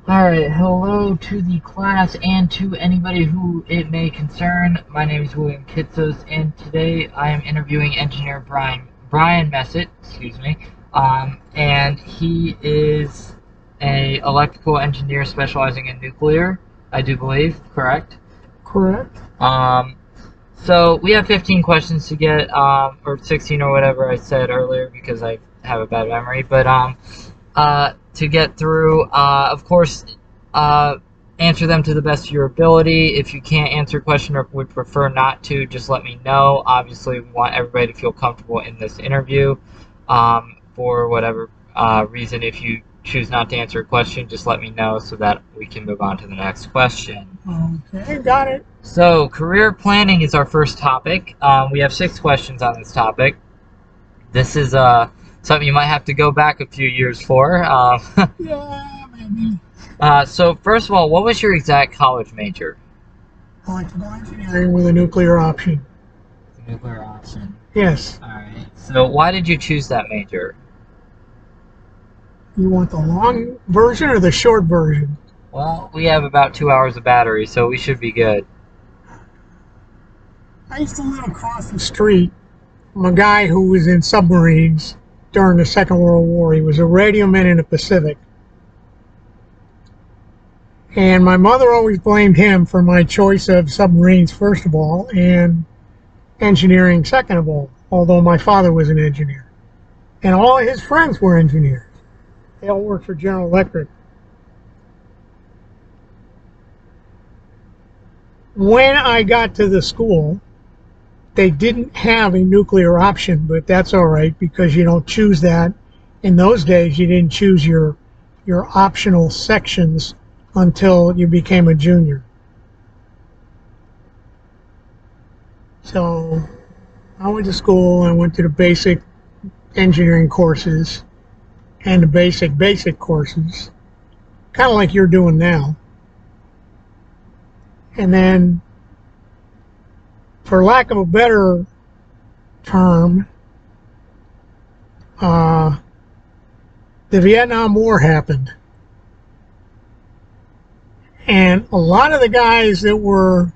Alright, hello to the class and to anybody who it may concern. My name is William Kitsos, and today I am interviewing engineer Brian Messett, excuse me. And he is a electrical engineer specializing in nuclear, I do believe, correct? Correct. So we have 15 questions to get, or 16 or whatever I said earlier because I have a bad memory, but to get through. Of course, answer them to the best of your ability. If you can't answer a question or would prefer not to, just let me know. Obviously, we want everybody to feel comfortable in this interview. For whatever reason, if you choose not to answer a question, just let me know so that we can move on to the next question. Okay, got it. So, career planning is our first topic. We have 6 questions on this topic. This is something you might have to go back a few years for. Yeah, maybe. So first of all, what was your exact college major? Electrical engineering with a nuclear option. Nuclear option. Yes. Alright. So why did you choose that major? You want the long version or the short version? Well, we have about 2 hours of battery, so we should be good. I used to live across the street from a guy who was in submarines during the Second World War. He was a radioman in the Pacific. And my mother always blamed him for my choice of submarines, first of all, and engineering, second of all, although my father was an engineer. And all of his friends were engineers. They all worked for General Electric. When I got to the school, they didn't have a nuclear option, but that's all right because you don't choose that. In those days, you didn't choose your optional sections until you became a junior. So I went to school. I went to the basic engineering courses and the basic courses, kind of like you're doing now. And then, for lack of a better term, the Vietnam War happened. And a lot of the guys that were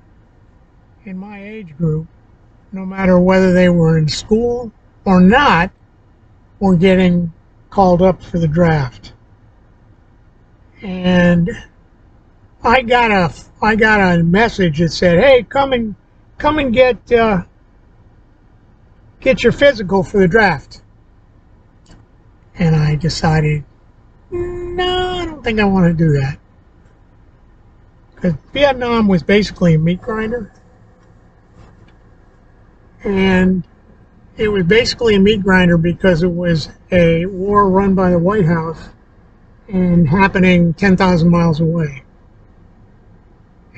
in my age group, no matter whether they were in school or not, were getting called up for the draft. And I got a message that said, "Hey, come and get your physical for the draft." And I decided, no, I don't think I want to do that. Because Vietnam was basically a meat grinder. And it was basically a meat grinder because it was a war run by the White House and happening 10,000 miles away.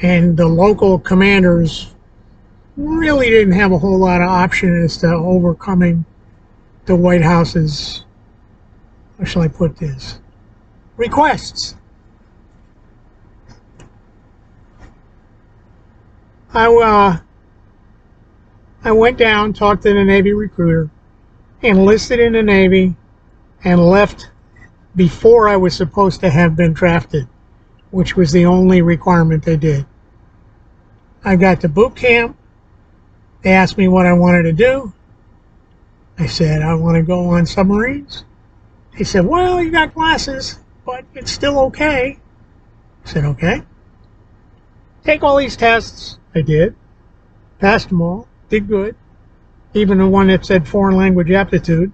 And the local commanders really didn't have a whole lot of option as to overcoming the White House's, how shall I put this, requests. I went down, talked to the Navy recruiter, enlisted in the Navy, and left before I was supposed to have been drafted, which was the only requirement they did. I got to boot camp. They asked me what I wanted to do. I said, I want to go on submarines. They said, well, you got glasses, but it's still okay. I said, okay. Take all these tests. I did. Passed them all. Did good. Even the one that said foreign language aptitude.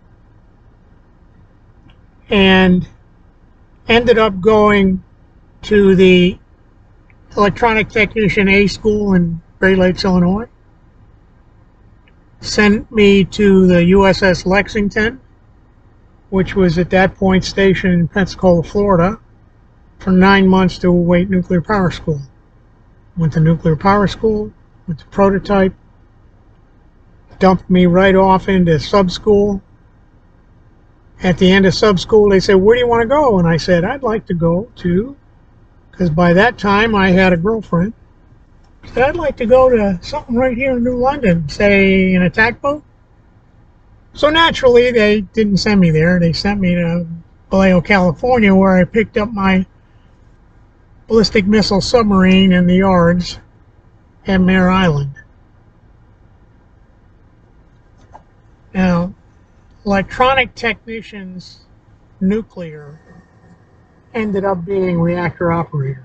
And ended up going to the electronic technician A school in Great Lakes, Illinois. Sent me to the USS Lexington, which was at that point stationed in Pensacola, Florida, for 9 months to await nuclear power school. Went to nuclear power school, went to prototype, dumped me right off into sub school. At the end of sub school, they said, where do you want to go? And I said, I'd like to go to, because by that time I had a girlfriend. I said, I'd like to go to something right here in New London, say an attack boat. So naturally, they didn't send me there. They sent me to Vallejo, California, where I picked up my ballistic missile submarine in the yards at Mare Island. Now, electronic technicians, nuclear, ended up being reactor operators.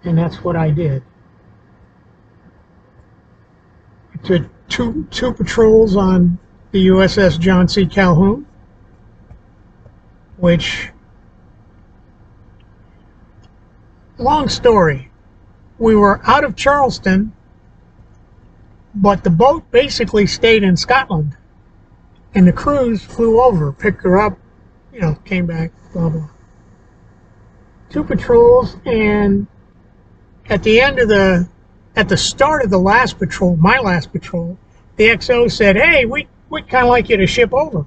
And that's what I did. I did two patrols on the USS John C. Calhoun, which, long story, we were out of Charleston, but the boat basically stayed in Scotland. And the crews flew over, picked her up, came back, blah, blah. Two patrols, and at the start of the last patrol, my last patrol, the XO said, "Hey, we'd kind of like you to ship over."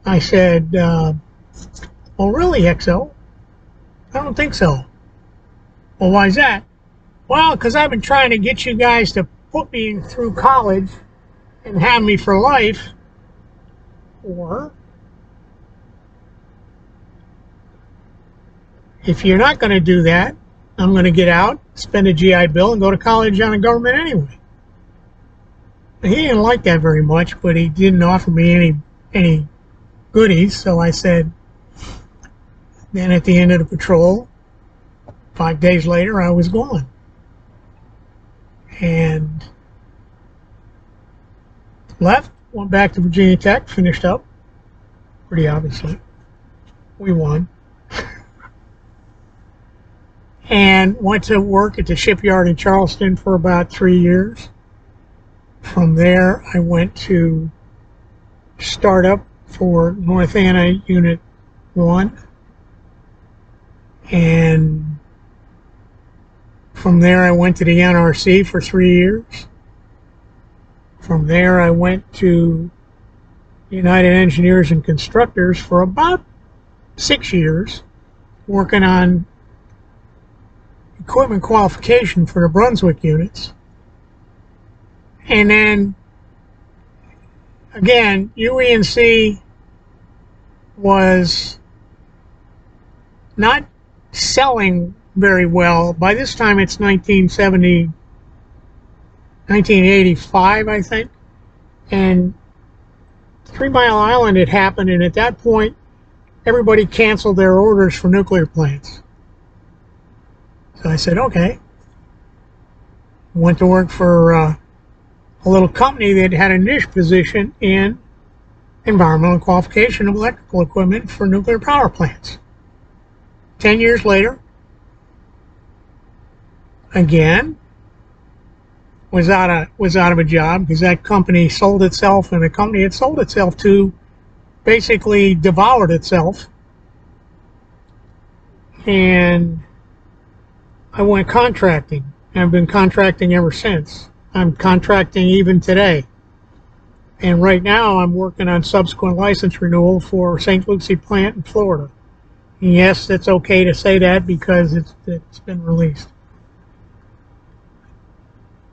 I said, "Oh, really, XO? I don't think so." "Well, why is that?" "Well, because I've been trying to get you guys to put me through college and have me for life, or if you're not going to do that, I'm going to get out, spend a GI Bill, and go to college on the government anyway." He didn't like that very much, but he didn't offer me any goodies, so I said, then at the end of the patrol, 5 days later, I was gone. And left, went back to Virginia Tech, finished up, pretty obviously. We won. And went to work at the shipyard in Charleston for about 3 years. From there, I went to startup for North Anna Unit 1. And from there, I went to the NRC for 3 years. From there, I went to United Engineers and Constructors for about 6 years, working on equipment qualification for the Brunswick units. And then, again, UENC was not selling very well. By this time, it's 1985, I think. And 3 Mile Island had happened, and at that point, everybody canceled their orders for nuclear plants. So I said, okay. Went to work for a little company that had a niche position in environmental qualification of electrical equipment for nuclear power plants. 10 years later, again, was out of a job because that company sold itself, and the company it sold itself to basically devoured itself. And I went contracting. I've been contracting ever since. I'm contracting even today. And right now I'm working on subsequent license renewal for St. Lucie plant in Florida. And yes, it's okay to say that because it's been released.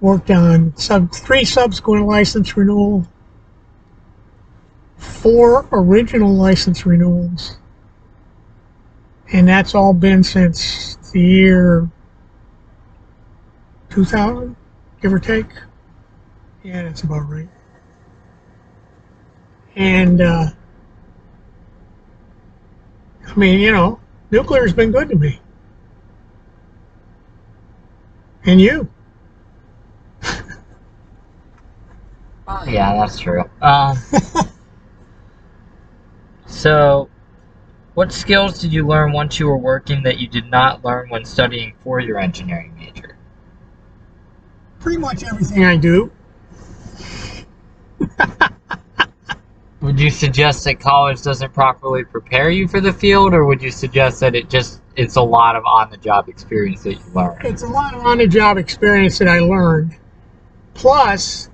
Worked on 3 subsequent license renewal, 4 original license renewals, and that's all been since the year 2000, give or take. Yeah, that's about right. And I mean, nuclear's been good to me. And you? Oh, yeah, that's true. So, what skills did you learn once you were working that you did not learn when studying for your engineering major? Pretty much everything I do. Would you suggest that college doesn't properly prepare you for the field, or would you suggest that it's a lot of on-the-job experience that you learn? It's a lot of on-the-job experience that I learned, plus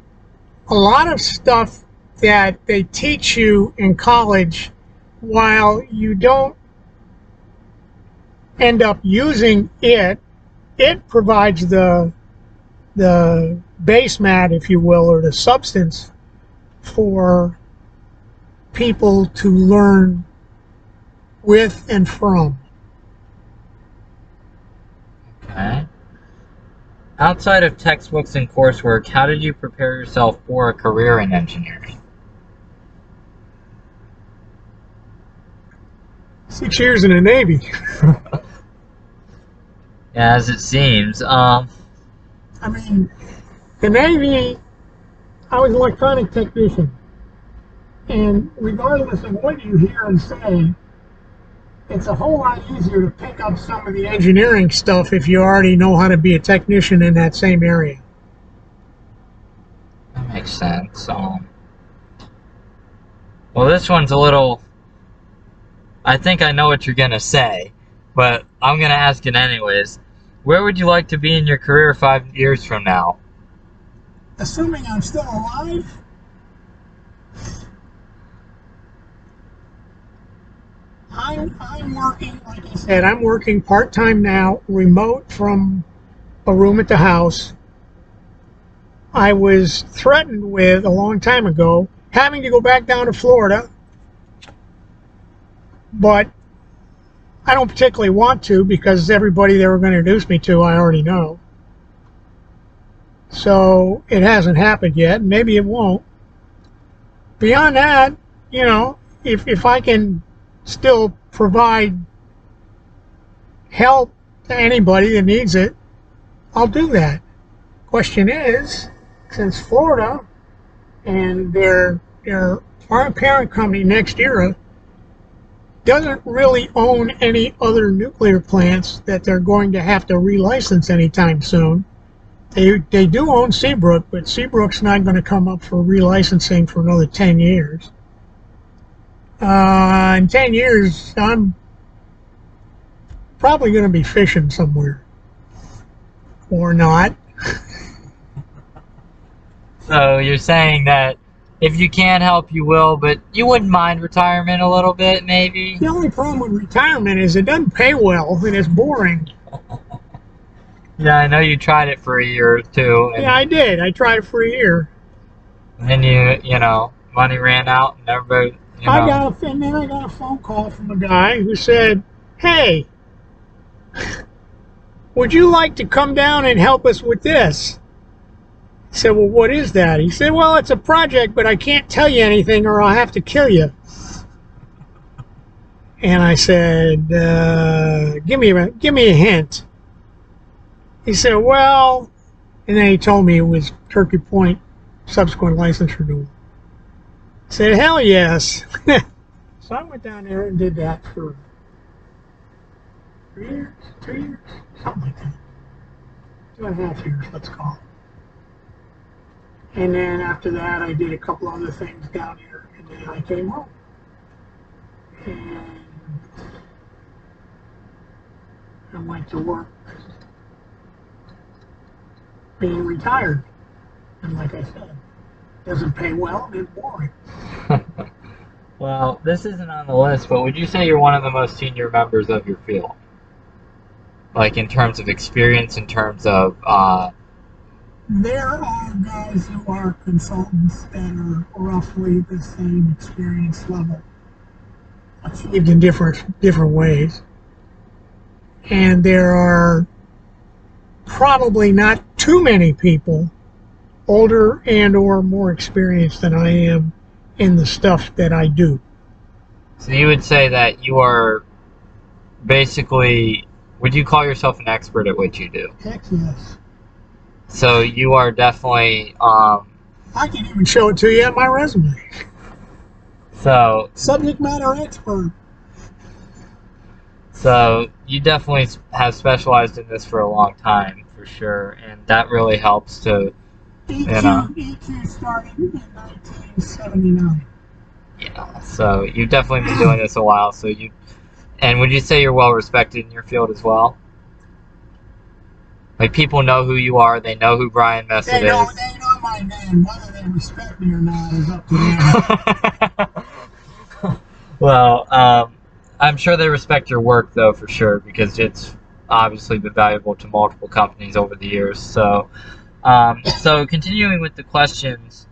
a lot of stuff that they teach you in college, while you don't end up using it, it provides the base mat, if you will, or the substance for people to learn with and from. Outside of textbooks and coursework, how did you prepare yourself for a career in engineering? 6 years in the Navy. As it seems. I mean, the Navy, I was an electronic technician. And regardless of what you hear and say, it's a whole lot easier to pick up some of the engineering stuff if you already know how to be a technician in that same area. That makes sense. Well, this one's a little... I think I know what you're going to say, but I'm going to ask it anyways. Where would you like to be in your career 5 years from now? Assuming I'm still alive, I'm working, like I said, I'm working part-time now, remote from a room at the house. I was threatened with, a long time ago, having to go back down to Florida, but I don't particularly want to because everybody they were going to introduce me to, I already know. So it hasn't happened yet. Maybe it won't. Beyond that, you know, if I can still provide help to anybody that needs it, I'll do that. Question is, since Florida and their parent company, NextEra, doesn't really own any other nuclear plants that they're going to have to relicense anytime soon. They do own Seabrook, but Seabrook's not going to come up for relicensing for another 10 years. In 10 years, I'm probably going to be fishing somewhere. Or not. So you're saying that if you can help, you will, but you wouldn't mind retirement a little bit, maybe? The only problem with retirement is it doesn't pay well and it's boring. Yeah, I know you tried it for a year or two. And Yeah, I did. I tried it for a year. then you know, money ran out and everybody, you know. And then I got a phone call from a guy who said, "Hey, would you like to come down and help us with this?" I said, "Well, what is that?" He said, "Well, it's a project, but I can't tell you anything or I'll have to kill you." And I said, give me a hint." He said, "Well," and then he told me it was Turkey Point subsequent license renewal. I said, "Hell yes." So I went down there and did that for 3 years, 2 years, something like that. 2.5 years, let's call it. And then after that, I did a couple other things down here, and then I came home. And I went to work being retired. And like I said, doesn't pay well, it's boring. Well, this isn't on the list, but would you say you're one of the most senior members of your field? Like in terms of experience, in terms of... There are guys who are consultants that are roughly the same experience level, achieved in different ways. And there are probably not too many people older and or more experienced than I am in the stuff that I do. So you would say that you are basically... Would you call yourself an expert at what you do? Heck yes. So you are definitely... I can even show it to you on my resume. So... Subject matter expert. So you definitely have specialized in this for a long time, for sure, and that really helps to, you know. EQ started in 1979. Yeah, so you've definitely been doing this a while, so you... And would you say you're well respected in your field as well? Like, people know who you are, they know who Brian Messett is. They know my name. Whether they respect me or not is up to them. Well, I'm sure they respect your work, though, for sure, because it's obviously been valuable to multiple companies over the years. So, so continuing with the questions,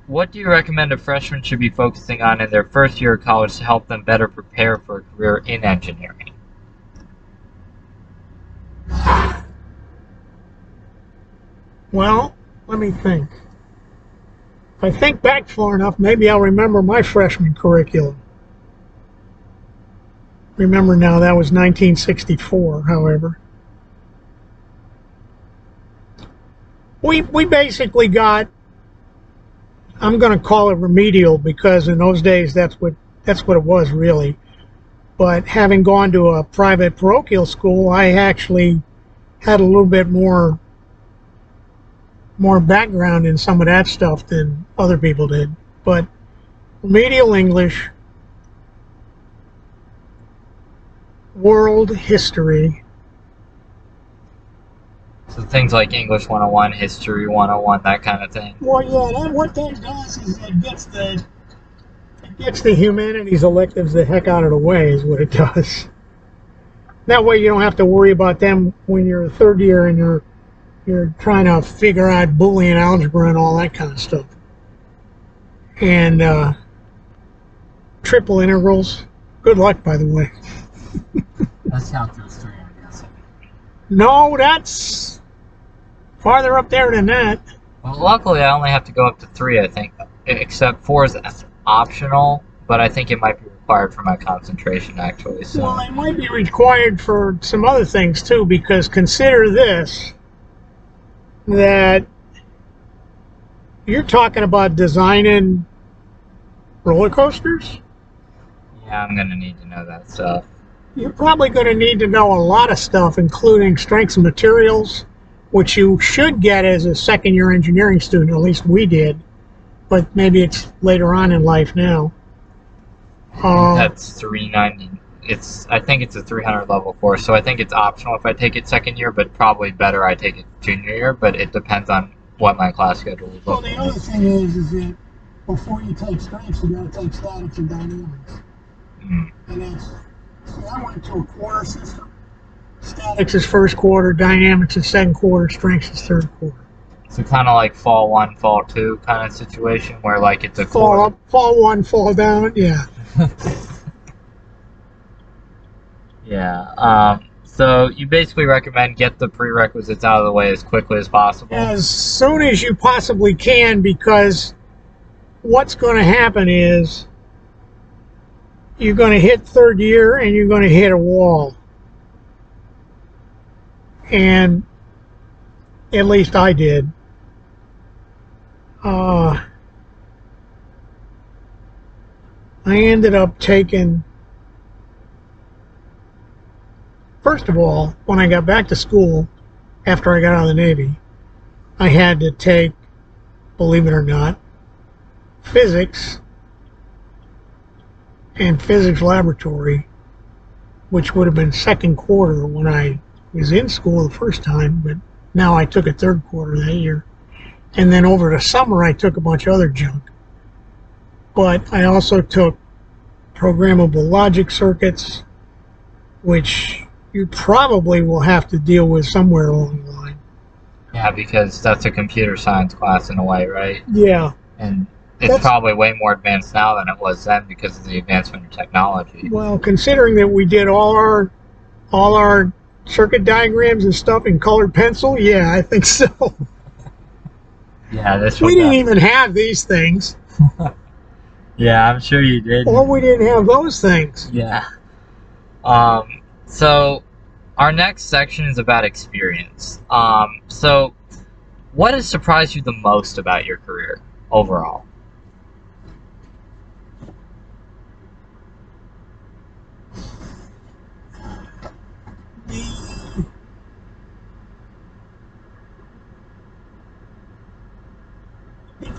what do you recommend a freshman should be focusing on in their first year of college to help them better prepare for a career in engineering? Well, let me think. If I think back far enough, maybe I'll remember my freshman curriculum. Remember now, that was 1964, however. We basically got, I'm going to call it remedial because in those days that's what it was really. But having gone to a private parochial school, I actually had a little bit more background in some of that stuff than other people did. But remedial English, world history. So things like English 101, History 101, that kind of thing. Well, yeah, what that does is it gets the humanities electives the heck out of the way is what it does. That way you don't have to worry about them when you're a third year and you're trying to figure out Boolean algebra and all that kind of stuff. And triple integrals. Good luck, by the way. That's calculus 3, I'm guessing. No, that's farther up there than that. Well, luckily I only have to go up to 3, I think. Except 4 is optional, but I think it might be required for my concentration, actually. So. Well, it might be required for some other things, too, because consider this, that you're talking about designing roller coasters. Yeah, I'm going to need to know that stuff. You're probably going to need to know a lot of stuff, including strengths and materials, which you should get as a second-year engineering student. At least we did, but maybe it's later on in life now. That's 390. I think it's a 300 level course, so I think it's optional if I take it second year, but probably better I take it junior year. But it depends on what my class schedule is. Well, the other thing is that before you take strengths, you got to take statics and dynamics. And that's, see, I went to a quarter system. Statics is first quarter, dynamics is second quarter, strengths is third quarter. So kind of like fall 1, fall 2 kind of situation where like it's a fall quarter. up, fall 1, fall down, yeah. Yeah. So you basically recommend get the prerequisites out of the way as quickly as possible. As soon as you possibly can, because what's going to happen is you're going to hit third year and you're going to hit a wall. And at least I did. I ended up taking, first of all, when I got back to school after I got out of the Navy, I had to take, believe it or not, physics and physics laboratory, which would have been second quarter when I was in school the first time, but now I took it third quarter that year. And then over the summer I took a bunch of other junk. But I also took programmable logic circuits, which you probably will have to deal with somewhere along the line. Yeah, because that's a computer science class in a way, right? Yeah. And it's probably way more advanced now than it was then because of the advancement of technology. Well, considering that we did all our circuit diagrams and stuff in colored pencil, yeah, I think so. Yeah, we didn't even have these things. Yeah, I'm sure you did. Or we didn't have those things. Yeah. So our next section is about experience. So what has surprised you the most about your career overall?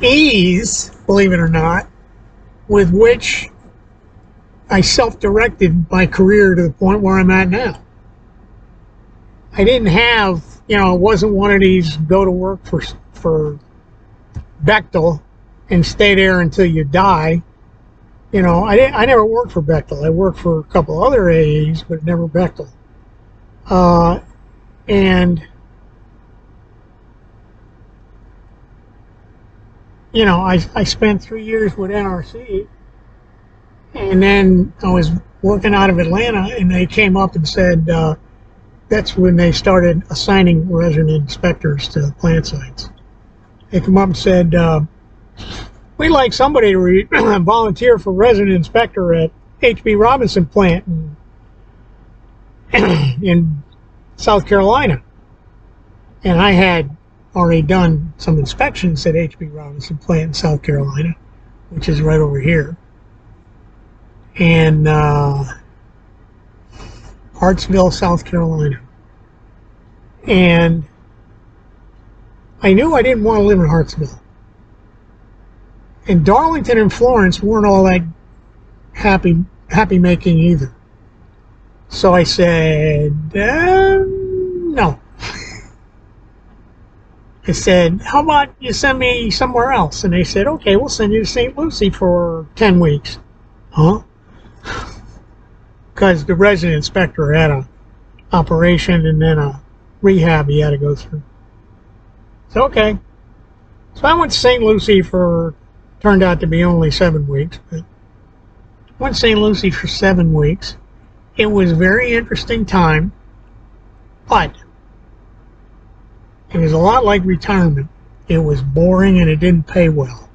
Ease, believe it or not, with which I self-directed my career to the point where I'm at now. I didn't have, it wasn't one of these go to work for Bechtel and stay there until you die. I never worked for Bechtel. I worked for a couple other AEs, but never Bechtel. And I spent 3 years with NRC, and then I was working out of Atlanta, and they came up and said, that's when they started assigning resident inspectors to plant sites. They come up and said, we'd like somebody to volunteer for resident inspector at H.B. Robinson plant in South Carolina. And I had already done some inspections at H.B. Robinson plant in South Carolina, which is right over here. And Hartsville, South Carolina. And I knew I didn't want to live in Hartsville. And Darlington and Florence weren't all that happy making either. So I said, no. I said, how about you send me somewhere else? And they said, okay, we'll send you to St. Lucie for 10 weeks. Huh? Because the resident inspector had a operation and then a rehab he had to go through. So, okay. So I went to St. Lucie turned out to be only 7 weeks, but went to St. Lucie for 7 weeks. It was a very interesting time, but it was a lot like retirement. It was boring and it didn't pay well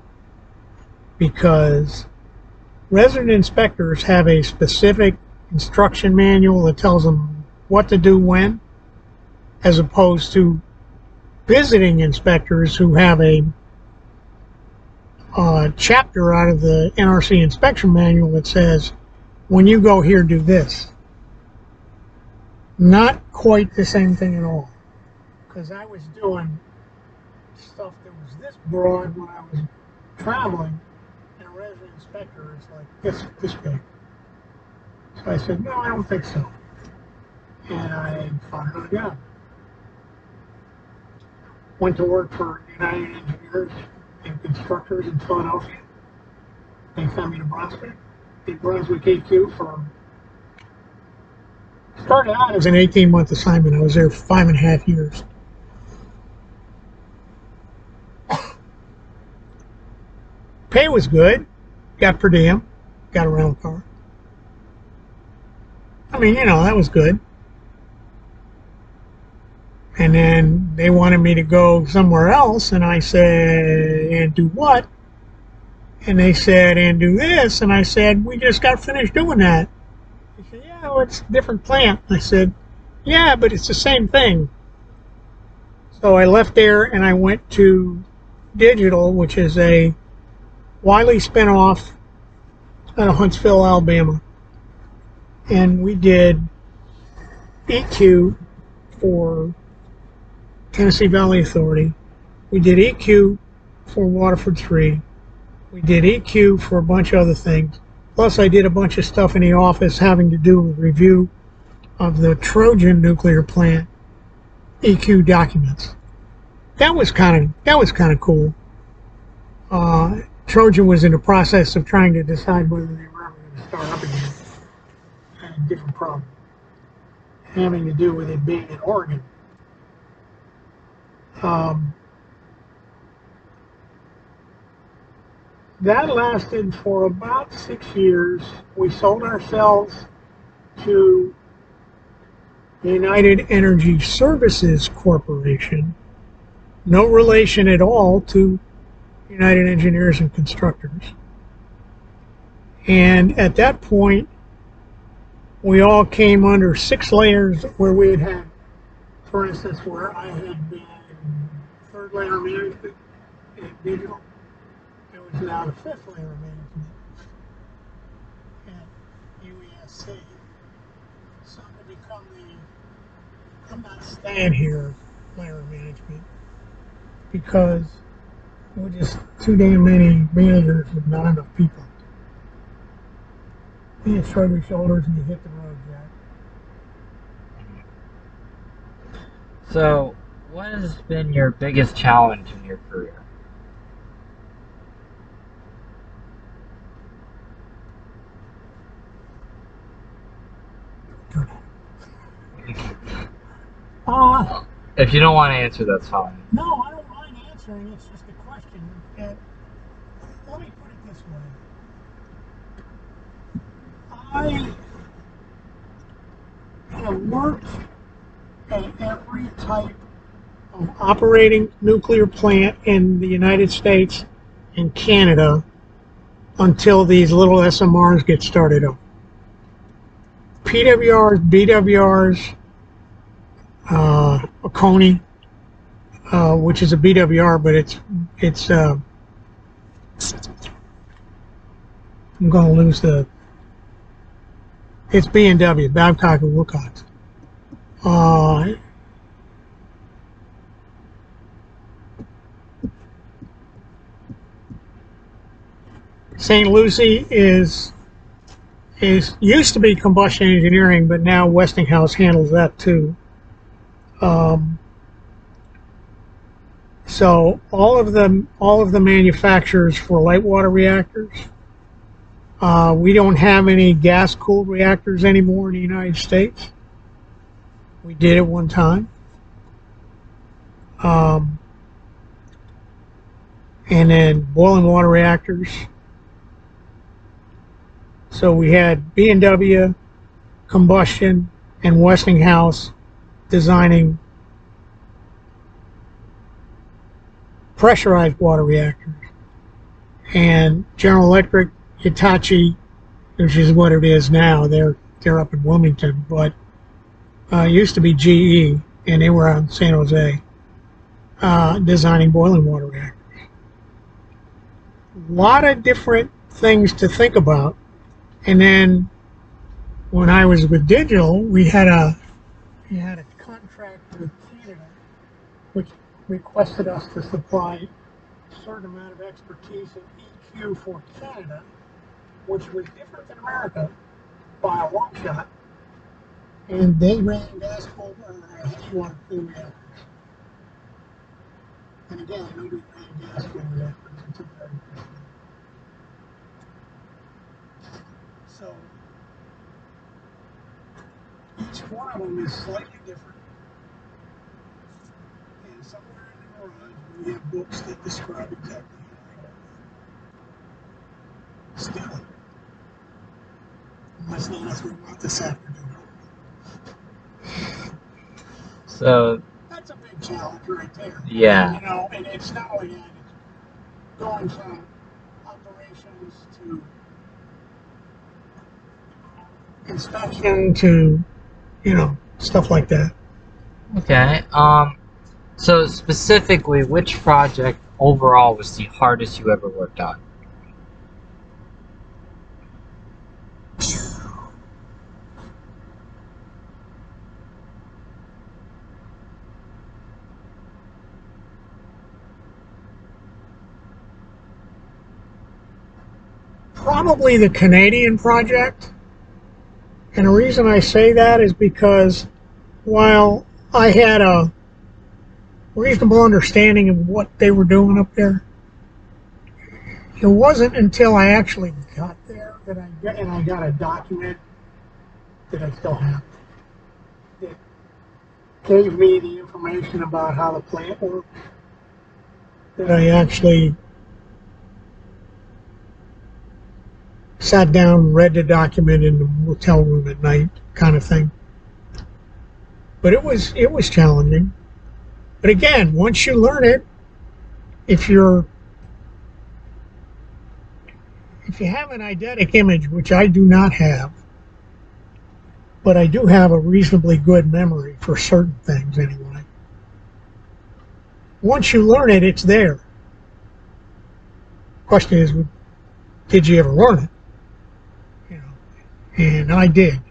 because resident inspectors have a specific instruction manual that tells them what to do when, as opposed to visiting inspectors who have a chapter out of the NRC inspection manual that says, when you go here, do this. Not quite the same thing at all. Because I was doing stuff that was this broad when I was traveling, and a resident inspector is like this big. So I said, no, I don't think so. And I found another job. Went to work for United Engineers and Constructors in Philadelphia. They sent me to Brunswick. Did Brunswick AQ started out as an 18-month assignment. I was there for 5.5 years. Pay was good. Got per diem. Got a rental car. I mean, that was good. And then they wanted me to go somewhere else, and I said, and do what? And they said, and do this. And I said, we just got finished doing that. They said, yeah, well, it's a different plant. I said, yeah, but it's the same thing. So I left there and I went to Digital, which is a Wiley spinoff out of Huntsville, Alabama. And we did EQ for Tennessee Valley Authority. We did EQ for Waterford 3. We did EQ for a bunch of other things. Plus I did a bunch of stuff in the office having to do with review of the Trojan nuclear plant EQ documents. That was kind of cool. Trojan was in the process of trying to decide whether they were ever going to start up again. Had a different problem having to do with it being in Oregon. That lasted for about 6 years. We sold ourselves to United Energy Services Corporation. No relation at all to United Engineers and Constructors. And at that point, we all came under 6 layers where we had, for instance, where I had been 3rd layer management at Digital. It was now the 5th layer management at UESC. So to become I'm not staying here layer management because we're just too damn many managers with not enough people. You shrug your shoulders and you hit the road, Jack. So, what has been your biggest challenge in your career? If you don't want to answer, that's fine. No, I don't mind answering. It's just a question. Let me put it this way. I have worked at every type of operating nuclear plant in the United States and Canada until these little SMRs get started up. PWRs, BWRs, a Coney, which is a BWR, but it's I'm going to lose it's B&W, Babcock and Wilcox. St. Lucie is used to be combustion engineering, but now Westinghouse handles that too. So all of the manufacturers for light water reactors. We don't have any gas-cooled reactors anymore in the United States. We did at one time. And then boiling water reactors. So we had B&W, combustion, and Westinghouse designing pressurized water reactors. And General Electric, Hitachi, which is what it is now, they're up in Wilmington, but it used to be GE, and they were out in San Jose designing boiling water reactors. A lot of different things to think about. And then when I was with Digital, we had a contract with Canada, which requested us to supply a certain amount of expertise in EQ for Canada, which was different than America by a long shot. And they ran gas-cooled heavy water cool reactors. And again, we ran gas-cooled reactors until very quickly. So each one of them is slightly different. And somewhere in the garage, we have books that describe exactly how they work. Still, unless not as we want this afternoon. So that's a big challenge right there. Yeah. You know, and it's not only that, it's going from operations to inspection to, you know, stuff like that. Okay. So specifically, which project overall was the hardest you ever worked on? Probably the Canadian project. And the reason I say that is because while I had a reasonable understanding of what they were doing up there, it wasn't until I actually got there that I got a document that I still have that gave me the information about how the plant works, that I actually sat down, read the document in the hotel room at night, kind of thing. But it was challenging. But again, once you learn it, if you have an eidetic image, which I do not have, but I do have a reasonably good memory for certain things anyway. Once you learn it, it's there. Question is, did you ever learn it? You know, and I did.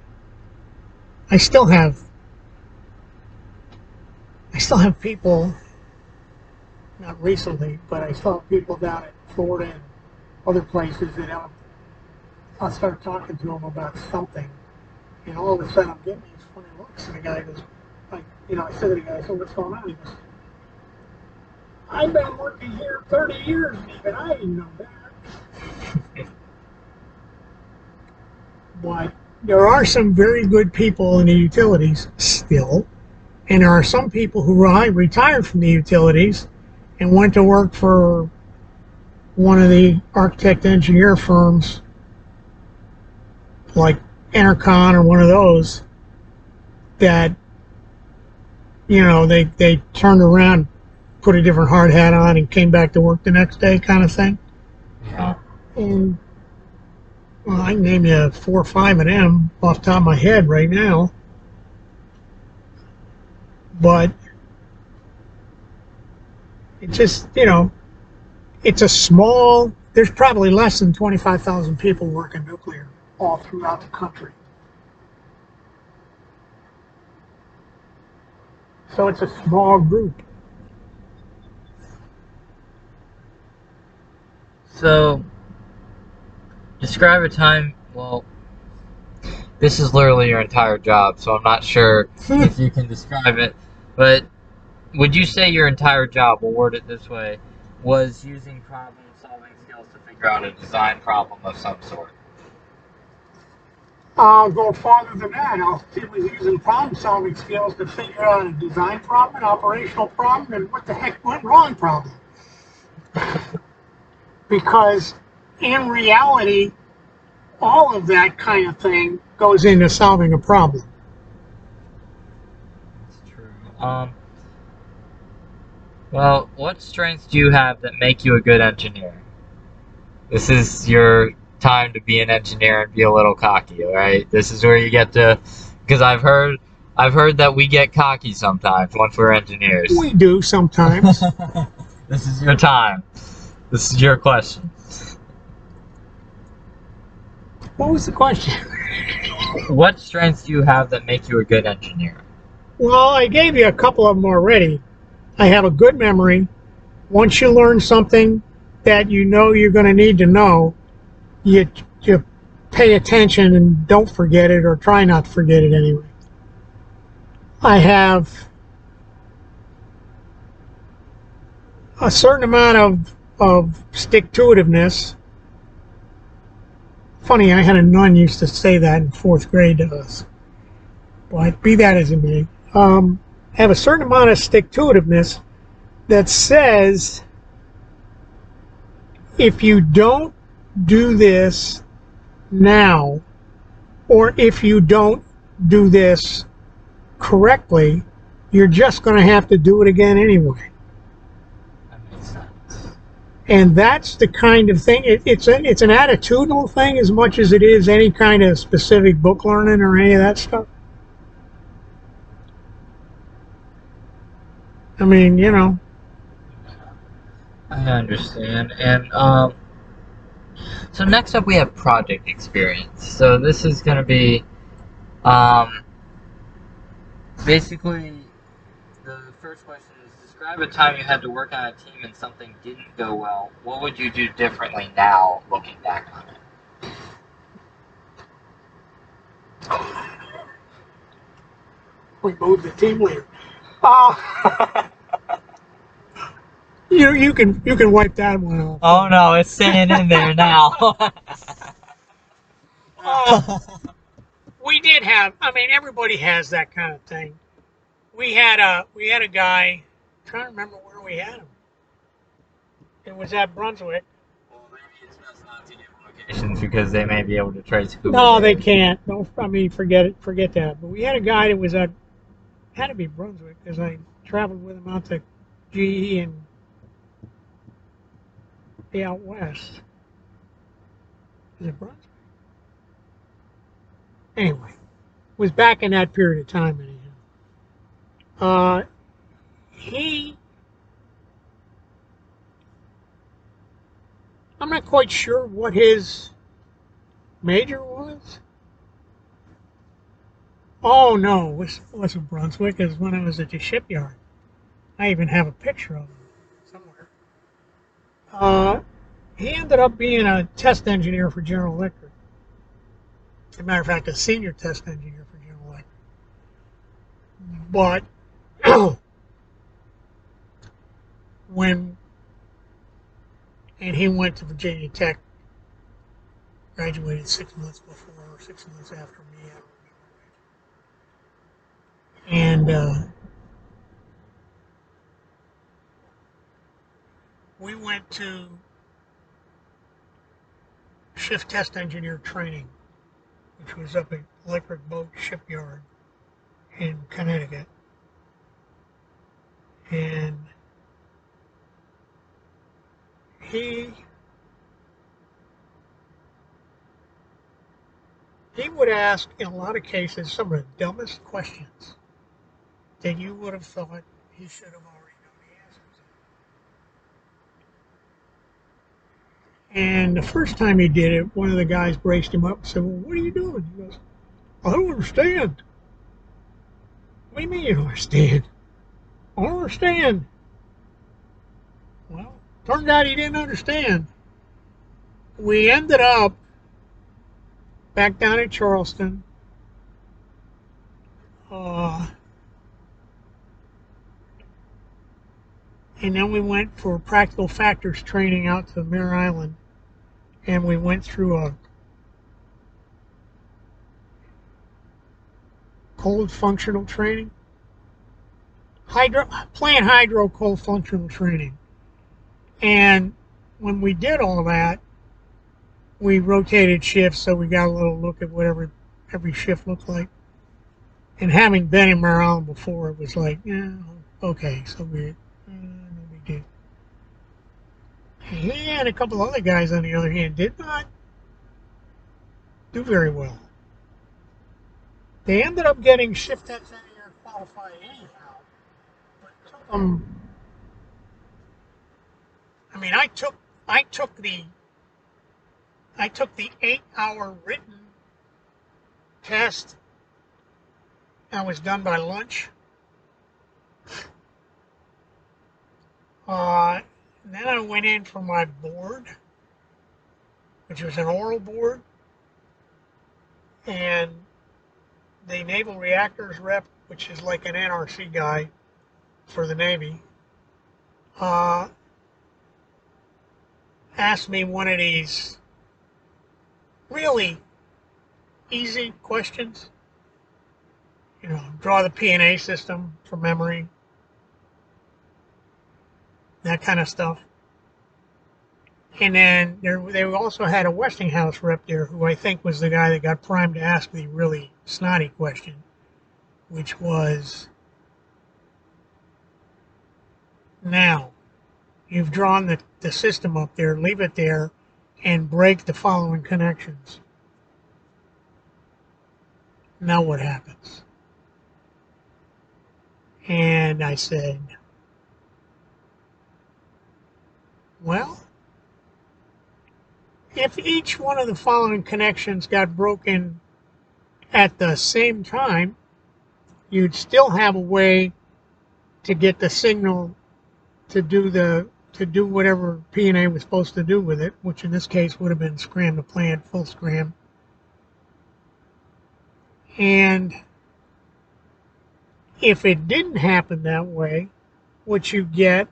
I still have people, not recently, but I still have people down in Florida and other places that I'll start talking to them about something, and all of a sudden I'm getting these funny looks, and the guy goes, like, you know, I said to the guy, so what's going on? He goes, I've been working here 30 years, and even I didn't know that. But there are some very good people in the utilities still, and there are some people who retired from the utilities and went to work for one of the architect engineer firms like Enercon or one of those that you know, they turned around, put a different hard hat on, and came back to work the next day, kind of thing. Yeah. And well, I can name you 4 or 5 of them off the top of my head right now. But it just, you know, it's a small. There's probably less than 25,000 people working nuclear all throughout the country. So it's a small group. So, describe a time. Well, this is literally your entire job, so I'm not sure if you can describe it. But would you say your entire job, we'll word it this way, was using problem-solving skills to figure out a design problem of some sort? I'll go farther than that. It was using problem-solving skills to figure out a design problem, an operational problem, and what the heck went wrong problem. Because in reality, all of that kind of thing goes into solving a problem. That's true. Well, what strengths do you have that make you a good engineer? This is your time to be an engineer and be a little cocky, all right? This is where you get to, because I've heard that we get cocky sometimes once we're engineers. We do sometimes. This is your time. This is your question. What was the question? What strengths do you have that make you a good engineer? Well, I gave you a couple of them already. I have a good memory. Once you learn something that you know you're going to need to know, you pay attention and don't forget it, or try not to forget it anyway. I have a certain amount of stick-to-itiveness. Funny, I had a nun used to say that in 4th grade to us. But be that as it may, I have a certain amount of stick-to-itiveness that says, if you don't do this now, or if you don't do this correctly, you're just going to have to do it again anyway. That makes sense. And that's the kind of thing. It's an attitudinal thing as much as it is any kind of specific book learning or any of that stuff. I mean, you know. I understand. And so next up we have project experience. So this is going to be basically the first question is, describe a time you had to work on a team and something didn't go well. What would you do differently now looking back on it? We moved the team leader. Uh, you can wipe that one off. Oh no, it's staying in there now. We did have. I mean, everybody has that kind of thing. We had a guy. I'm trying to remember where we had him. It was at Brunswick. Well, maybe it's best not to give locations because they may be able to trace who. No, they can't. Don't. I mean, forget it. Forget that. But we had a guy that was at. Had to be Brunswick because I traveled with him out to GE and the out west. Is it Brunswick? Anyway, was back in that period of time anyhow. He, I'm not quite sure what his major was. Oh no, it wasn't Brunswick. It was when I was at the shipyard. I even have a picture of him somewhere. He ended up being a test engineer for General Electric. As a matter of fact, a senior test engineer for General Electric. But and he went to Virginia Tech, graduated 6 months before or 6 months after me, I don't remember. And we went to shift test engineer training, which was up at Electric Boat Shipyard in Connecticut. And he would ask, in a lot of cases, some of the dumbest questions that you would have thought he should have already known the answers. And the first time he did it, one of the guys braced him up and said, "Well, what are you doing?" He goes, "I don't understand." "What do you mean you don't understand?" "I don't understand." Well, turned out he didn't understand. We ended up back down in Charleston. Uh, and then we went for practical factors training out to Mare Island. And we went through a cold functional training. Plant hydro cold functional training. And when we did all that, we rotated shifts, so we got a little look at whatever every shift looked like. And having been in Mare Island before, it was like, yeah, okay, so weird. No big deal. He and a couple other guys, on the other hand, did not do very well. They ended up getting shift engineer qualified anyhow, but it took them. I mean, I took the 8-hour written test. I was done by lunch. Then I went in for my board, which was an oral board, and the Naval Reactors rep, which is like an NRC guy for the Navy, asked me one of these really easy questions. You know, draw the P&A system from memory, that kind of stuff. And then they also had a Westinghouse rep there who I think was the guy that got primed to ask the really snotty question, which was, now, you've drawn the system up there, leave it there, and break the following connections. Now what happens? And I said, well, if each one of the following connections got broken at the same time, you'd still have a way to get the signal to do whatever P&A was supposed to do with it, which in this case would have been scram the plant, full scram. And if it didn't happen that way, what you get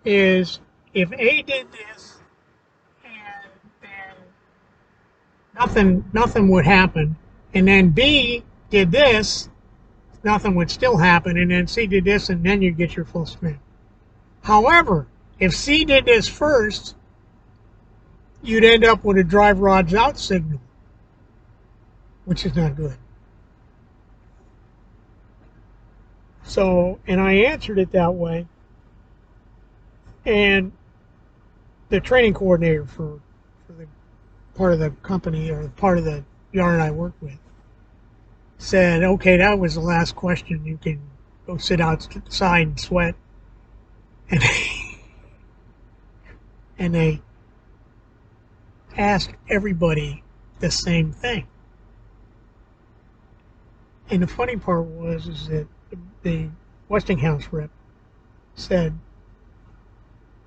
is if A did this and then nothing would happen, and then B did this, nothing would still happen, and then C did this, and then you get your full scram. However, if C did this first, you'd end up with a drive rods out signal, which is not good. So, and I answered it that way, and the training coordinator for the part of the company or part of the yard I worked with said, okay, that was the last question. You can go sit outside and sweat. And and they asked everybody the same thing. And the funny part is that the Westinghouse rep said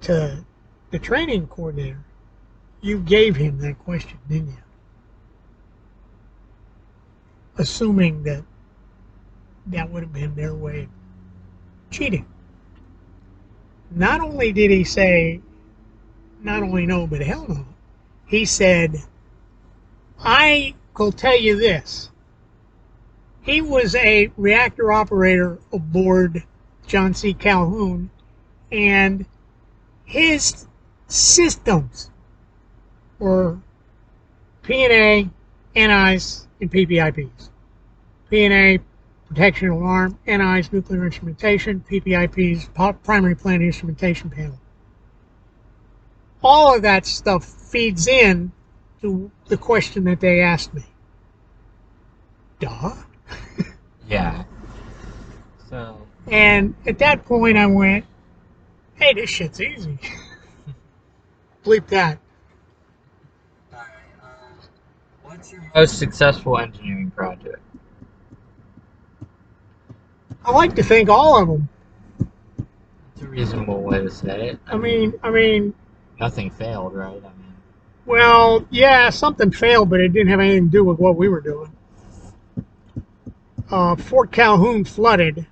to the training coordinator, you gave him that question, didn't you? Assuming that that would have been their way of cheating. Not only did he say, not only no, but hell no, he said, I will tell you this. He was a reactor operator aboard John C. Calhoun, and his systems were P&A, NIs, and PPIPs. P&A, protection alarm, NI's nuclear instrumentation, PPIP's primary plant instrumentation panel. All of that stuff feeds in to the question that they asked me. Duh. Yeah. So. And at that point I went, hey, this shit's easy. Bleep that. What's your most successful engineering project? I like to think all of them. It's a reasonable way to say it. I mean, nothing failed, right? I mean, well, yeah, something failed, but it didn't have anything to do with what we were doing. Fort Calhoun flooded.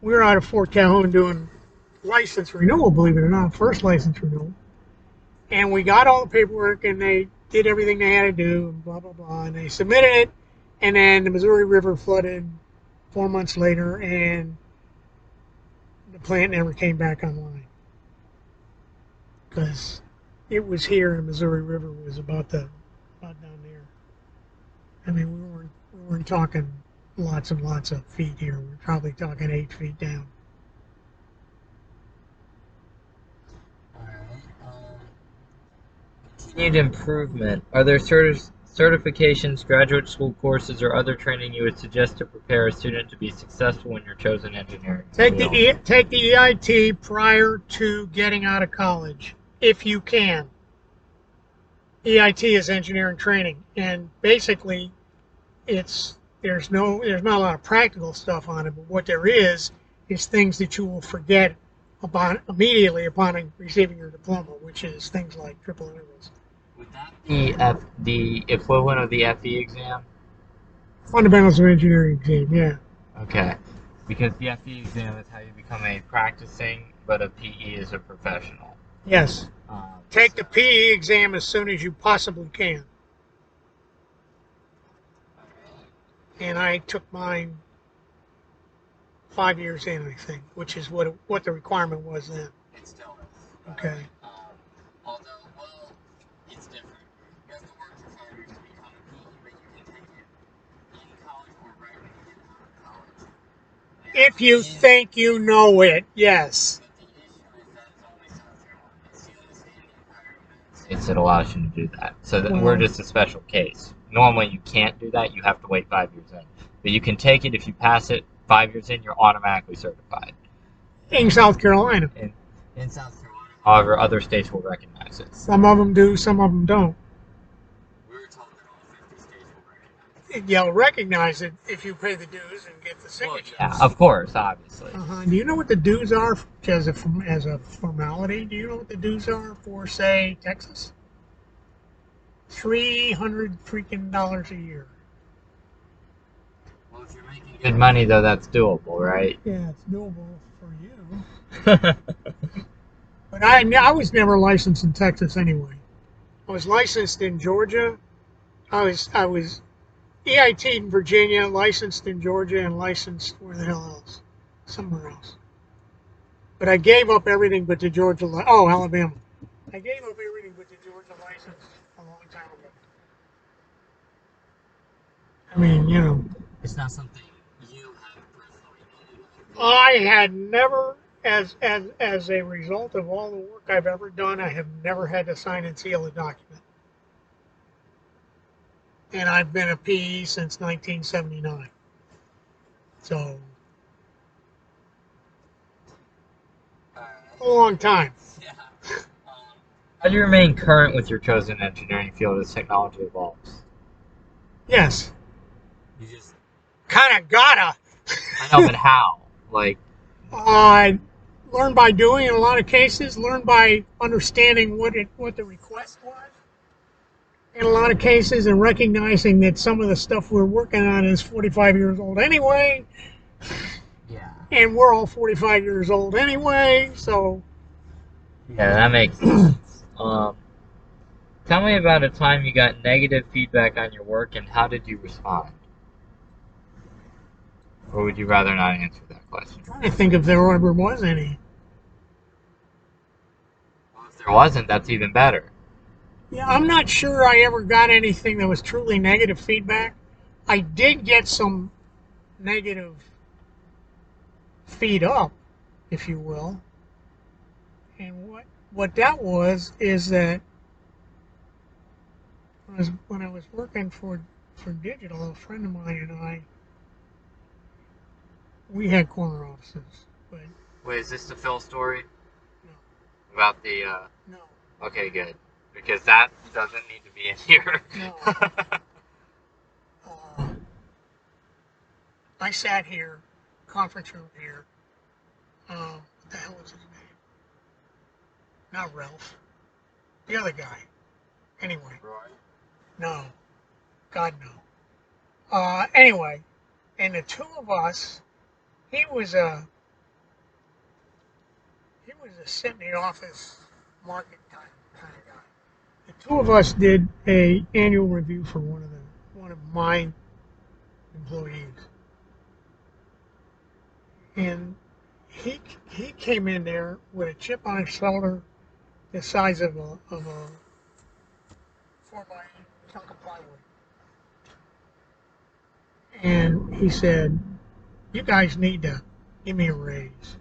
We were out of Fort Calhoun doing license renewal, believe it or not, first license renewal. And we got all the paperwork, and they did everything they had to do, and blah, blah, blah. And they submitted it, and then the Missouri River flooded 4 months later, and the plant never came back online. Because it was here, and the Missouri River was about down there. I mean, we weren't talking lots and lots of feet here. We're probably talking 8 feet down. Continued improvement. Are there certifications, graduate school courses, or other training you would suggest to prepare a student to be successful in your chosen engineering field? Take the EIT prior to getting out of college, if you can. EIT is engineering training, and basically, there's not a lot of practical stuff on it, but what there is things that you will forget about immediately upon receiving your diploma, which is things like triple intervals. Would that be the equivalent of the FE exam? Fundamentals of engineering exam, yeah. Okay, because the FE exam is how you become a practicing, but a PE is a professional. Yes. Take the PE exam as soon as you possibly can. And I took mine 5 years in, I think, which is what the requirement was then. It still is. Okay. Although, well, it's different. You have to work for 5 years to become a PE, but you can take it in college or right when you get out of college. If you think you know it, yes. But the issue is that it's only South Carolina. It's the only state in the entire United States that allows you to do that. So we're just a special case. Normally, you can't do that. You have to wait 5 years in. But you can take it. If you pass it 5 years in, you're automatically certified. In South Carolina. In South Carolina. However, other states will recognize it. Some of them do, some of them don't. We were told that all 50 states will recognize it. You'll recognize it if you pay the dues and get the signatures. Well, yeah, of course, obviously. Do you know what the dues are as a formality? Do you know what the dues are for, say, Texas? $300 freaking dollars a year. Well, if you're making good money, though, that's doable, right? Yeah, it's doable for you. But I was never licensed in Texas anyway. I was licensed in Georgia. I was EIT in Virginia, licensed in Georgia, and licensed where the hell else? Somewhere else. But I gave up everything but the Georgia. Alabama. I gave up everything but the Georgia license a long time ago. I mean, you know. It's not something you have personally needed. I had never, as a result of all the work I've ever done, I have never had to sign and seal a document. And I've been a PE since 1979. So, a long time. Yeah. How do you remain current with your chosen engineering field as technology evolves? Yes. You just kind of gotta. I know, but how? Like, learn by doing in a lot of cases. Learn by understanding what the request was. In a lot of cases, and recognizing that some of the stuff we're working on is 45 years old anyway. Yeah. And we're all 45 years old anyway, so. Yeah, that makes sense. Tell me about a time you got negative feedback on your work, and how did you respond? Or would you rather not answer that question? I'm trying to think if there ever was any. Well, if there wasn't, that's even better. Yeah, I'm not sure I ever got anything that was truly negative feedback. I did get some negative feed up, if you will. And what that was is that when I was working for digital, a friend of mine and I, we had corner offices, but Wait, is this the Phil story no, about the? no, Okay, good, because that doesn't need to be in here. no. I sat here, conference room here. What the hell was his name? Not Ralph. The other guy. Anyway, Roy? no. God, no. Anyway, and the two of us, he was a sit in the office market kind of guy. The two of us did a annual review for one of my employees, and he came in there with a chip on his shoulder the size of a 4x8 chunk of plywood, and he said, "You guys need to give me a raise."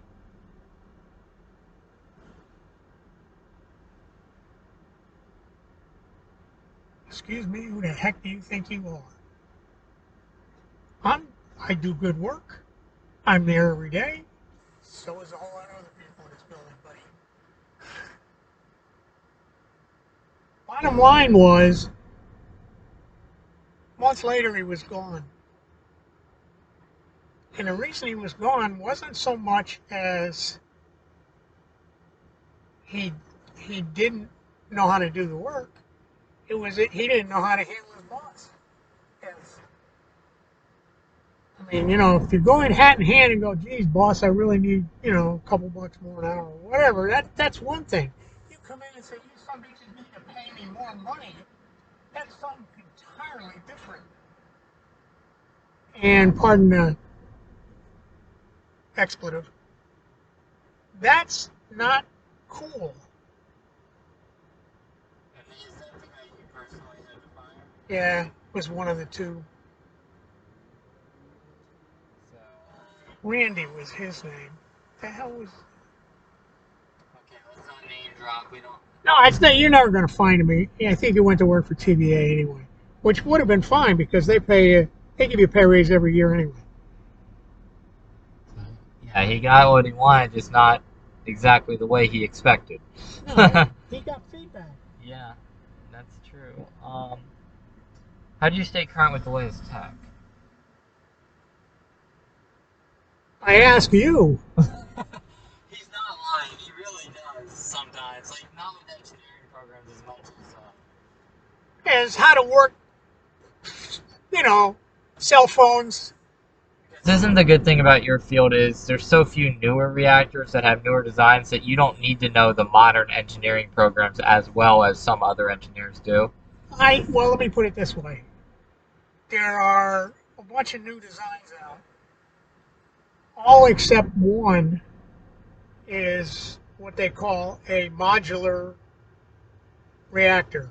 Excuse me, who the heck do you think you are? I do good work. I'm there every day. So is a whole lot of other people in this building, buddy. Bottom line was, months later he was gone. And the reason he was gone wasn't so much as he didn't know how to do the work. It was that he didn't know how to handle his boss. Yes. I mean, if you go in hat in hand and go, geez, boss, I really need, a couple bucks more an hour or whatever, that's one thing. You come in and say, you some bitches need to pay me more money, that's something entirely different. And pardon the expletive, that's not cool. And is that the guy you personally had to fire? Yeah, was one of the two. So, Randy was his name. The hell was? okay, let's not name drop. We don't. No, it's not. You're never going to find him. I think he went to work for TVA anyway, which would have been fine because they give you a pay raise every year anyway. Yeah, he got what he wanted, just not exactly the way he expected. No, he got feedback. Yeah, that's true. How do you stay current with the latest tech? I ask you. He's not lying. He really does sometimes. Like, not with engineering programs as much Is how to work, cell phones. Isn't the good thing about your field is there's so few newer reactors that have newer designs that you don't need to know the modern engineering programs as well as some other engineers do. Well, let me put it this way. There are a bunch of new designs out. All except one is what they call a modular reactor.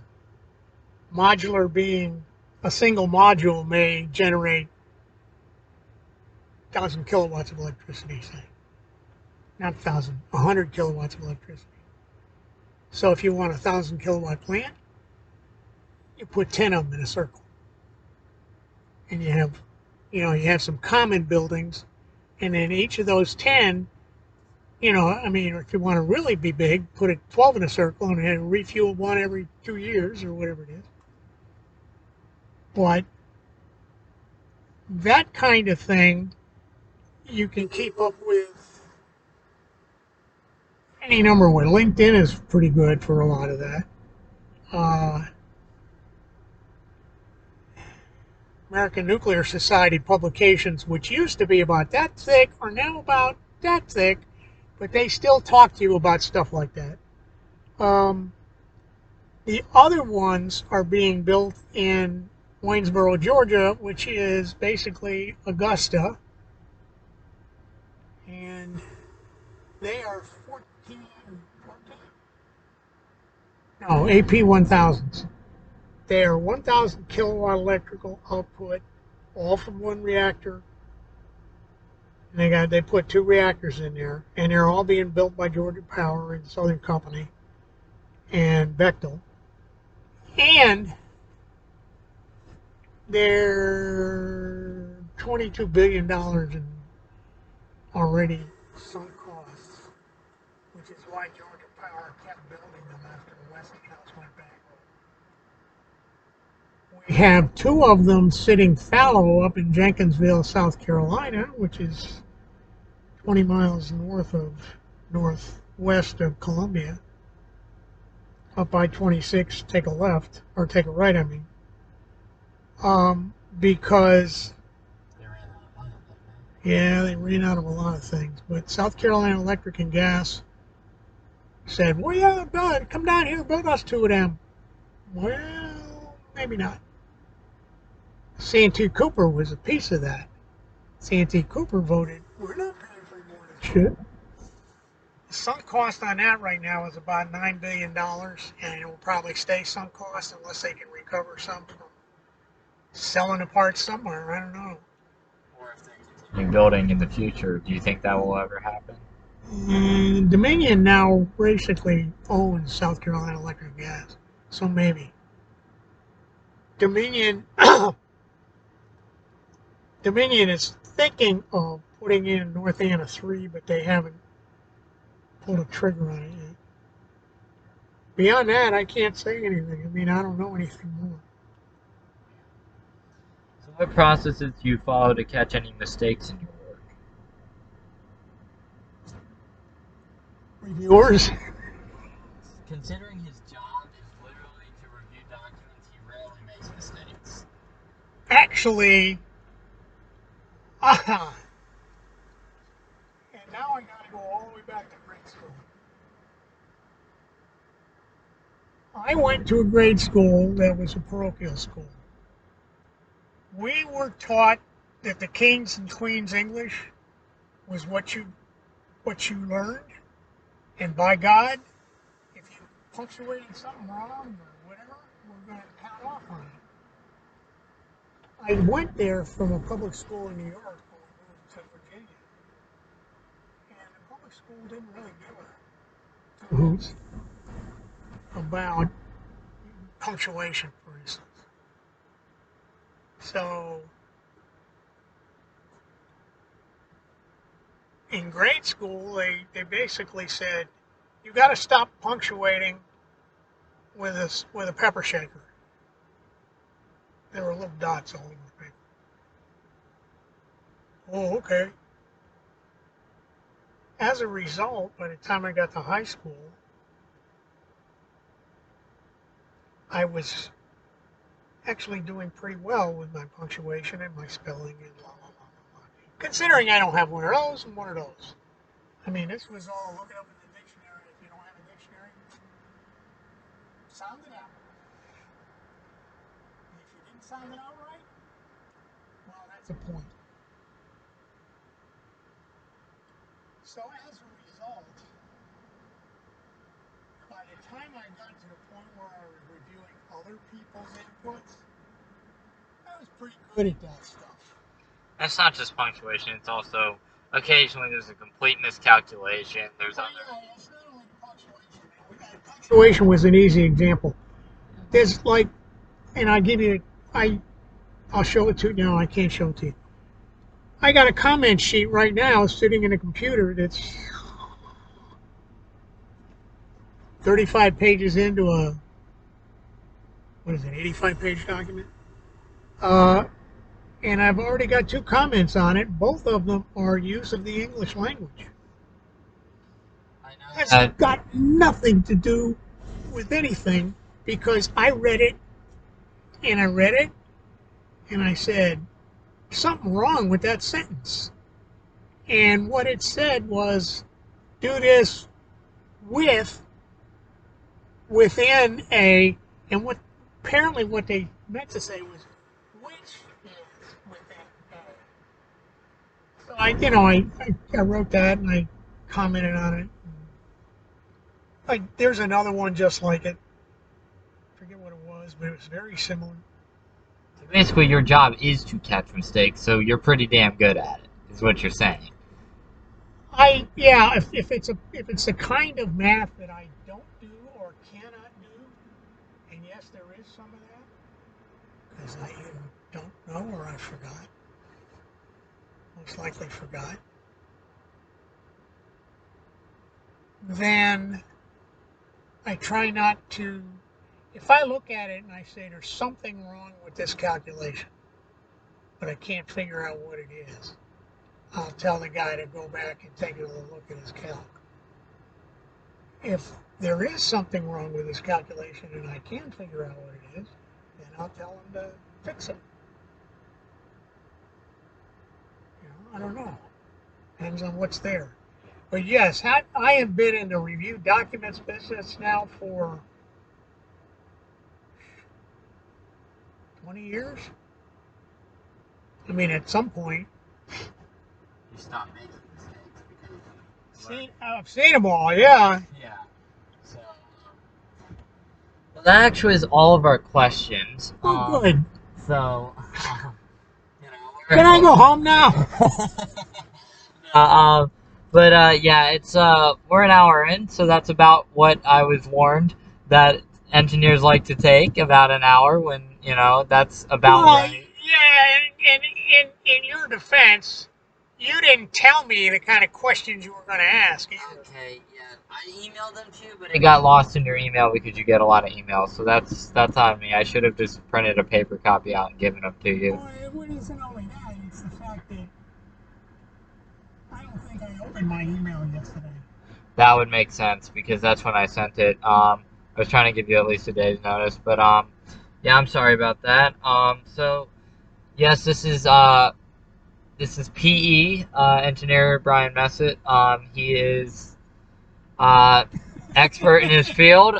Modular being a single module may generate 1,000 kilowatts of electricity, say. Not 1,000, 100 kilowatts of electricity. So if you want a 1,000 kilowatt plant, you put 10 of them in a circle. And you have some common buildings, and then each of those 10, if you want to really be big, put 12 in a circle and refuel one every 2 years or whatever it is. But that kind of thing you can keep up with any number of ways. LinkedIn is pretty good for a lot of that. American Nuclear Society publications, which used to be about that thick, are now about that thick, but they still talk to you about stuff like that. The other ones are being built in Waynesboro, Georgia, which is basically Augusta, and they are 14, no, AP1000s. They are 1,000 kilowatt electrical output, all from one reactor, And they put 2 reactors in there, and they're all being built by Georgia Power and Southern Company and Bechtel. And they're $22 billion in already sunk costs, which is why Georgia Power kept building them after Westinghouse went bankrupt. We have 2 of them sitting fallow up in Jenkinsville, South Carolina, which is 20 miles northwest of Columbia. Up I-26, take a left, or take a right, I mean. Because, yeah, they ran out of a lot of things. But South Carolina Electric and Gas said, well, yeah, done. Come down here, build us 2 of them. Well, maybe not. Santee Cooper was a piece of that. Santee Cooper voted, we're not paying for more of this shit. The sunk cost on that right now is about $9 billion, and it will probably stay sunk cost unless they can recover some from selling the parts somewhere. I don't know. Or if they continue building in the future, do you think that will ever happen? And Dominion now basically owns South Carolina Electric Gas, so maybe. Dominion Dominion is thinking of putting in North Anna 3, but they haven't pulled a trigger on it yet. Beyond that, I can't say anything. I mean, I don't know anything more. So what processes do you follow to catch any mistakes in your work? Reviewers? Considering his job is literally to review documents, he rarely makes mistakes. Actually, and now I gotta go all the way back to grade school. I went to a grade school that was a parochial school. We were taught that the King's and Queen's English was what you learned, and by God, if you punctuated something wrong or whatever, we're going to count off on it. I went there from a public school in New York when we moved to Virginia, and the public school didn't really give a hoots about punctuation, for instance. So in grade school, they basically said, you got to stop punctuating with a pepper shaker. There were little dots all over the paper. Oh, okay. As a result, by the time I got to high school, I was actually doing pretty well with my punctuation and my spelling and blah, blah, blah, blah. Considering I don't have one of those and one of those. I mean, this was all look it up in the dictionary. If you don't have a dictionary, sound it out. And if you didn't sound it out right, well, that's a point. So as a result, by the time I got to the point where I was reviewing other people's inputs, I was pretty good at that stuff. That's not just punctuation, it's also occasionally there's a complete miscalculation. There's other. Yeah, it's not only punctuation. Punctuation was an easy example. There's like, and I'll show it to you now. I can't show it to you. I got a comment sheet right now sitting in a computer that's 35 pages into a, what is it, 85-page document? And I've already got 2 comments on it. Both of them are use of the English language. I know That's got nothing to do with anything because I read it and I said, something wrong with that sentence. And what it said was, do this within a, and what apparently what they meant to say was, which is within a. So I wrote that and I commented on it. Like there's another one just like it. I forget what it was, but it was very similar. So basically, your job is to catch mistakes, so you're pretty damn good at it, is what you're saying. Yeah, if it's a kind of math that I don't do or cannot do, and yes, there is some of that, because I either don't know or I forgot, most likely forgot, then I try not to. If I look at it and I say there's something wrong with this calculation, but I can't figure out what it is, I'll tell the guy to go back and take a look at his calc. If there is something wrong with his calculation and I can figure out what it is, then I'll tell him to fix it. I don't know. Depends on what's there. But yes, I have been in the review documents business now for 20 years. I mean, at some point, You stop making mistakes because I've seen them all, yeah. yeah. So well, that actually is all of our questions. Oh, good. So Can I go home now? Yeah, it's we're an hour in, so that's about what I was warned that engineers like to take, about an hour. When that's about right. Yeah, and in your defense, you didn't tell me the kind of questions you were going to ask either. Okay, yeah, I emailed them to you, but it got lost in your email because you get a lot of emails. So that's on me. I should have just printed a paper copy out and given them to you. Well, it isn't only that; it's the fact that I don't think I opened my email yesterday. That would make sense because that's when I sent it. I was trying to give you at least a day's notice, but yeah, I'm sorry about that. So yes, this is PE engineer Brian Messett. He is expert in his field.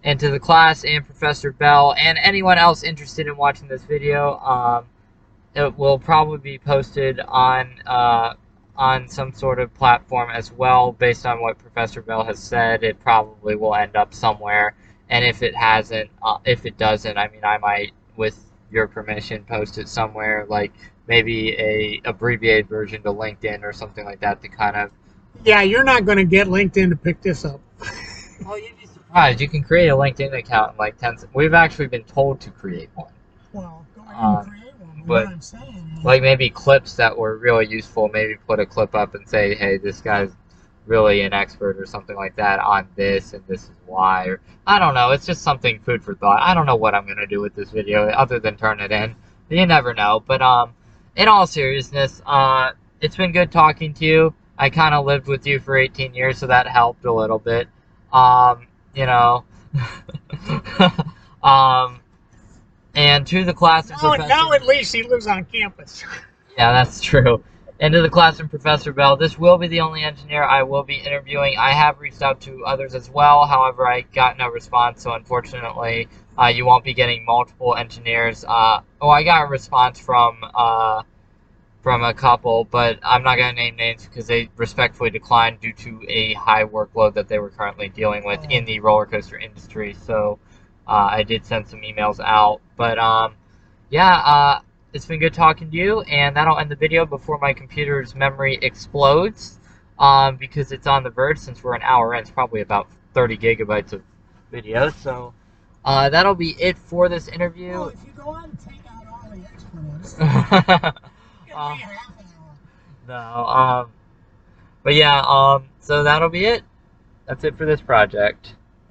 And to the class and Professor Bell and anyone else interested in watching this video, it will probably be posted on some sort of platform as well. Based on what Professor Bell has said, it probably will end up somewhere. And if it doesn't, I mean, I might, with your permission, post it somewhere, like maybe a abbreviated version to LinkedIn or something like that to kind of. Yeah, you're not going to get LinkedIn to pick this up. Oh, you'd be surprised. You can create a LinkedIn account in like 10 seconds. We've actually been told to create one. Well, go ahead and create one. But what I'm saying is, like maybe clips that were really useful, maybe put a clip up and say, hey, this guy's really an expert or something like that on this, and this is why. Or I don't know. It's just something food for thought. I don't know what I'm going to do with this video other than turn it in. You never know. But in all seriousness, it's been good talking to you. I kind of lived with you for 18 years, so that helped a little bit. You know. And to the class and professor. Now at least he lives on campus. Yeah, that's true. And to the class and Professor Bell, this will be the only engineer I will be interviewing. I have reached out to others as well. However, I got no response, so unfortunately, you won't be getting multiple engineers. I got a response from a couple, but I'm not going to name names because they respectfully declined due to a high workload that they were currently dealing with in the roller coaster industry. So I did send some emails out. But yeah, it's been good talking to you, and that'll end the video before my computer's memory explodes because it's on the verge. Since we're an hour in, it's probably about 30 gigabytes of video. So that'll be it for this interview. Well, if you go on and take out all the expletives, no, but yeah, so that'll be it. That's it for this project.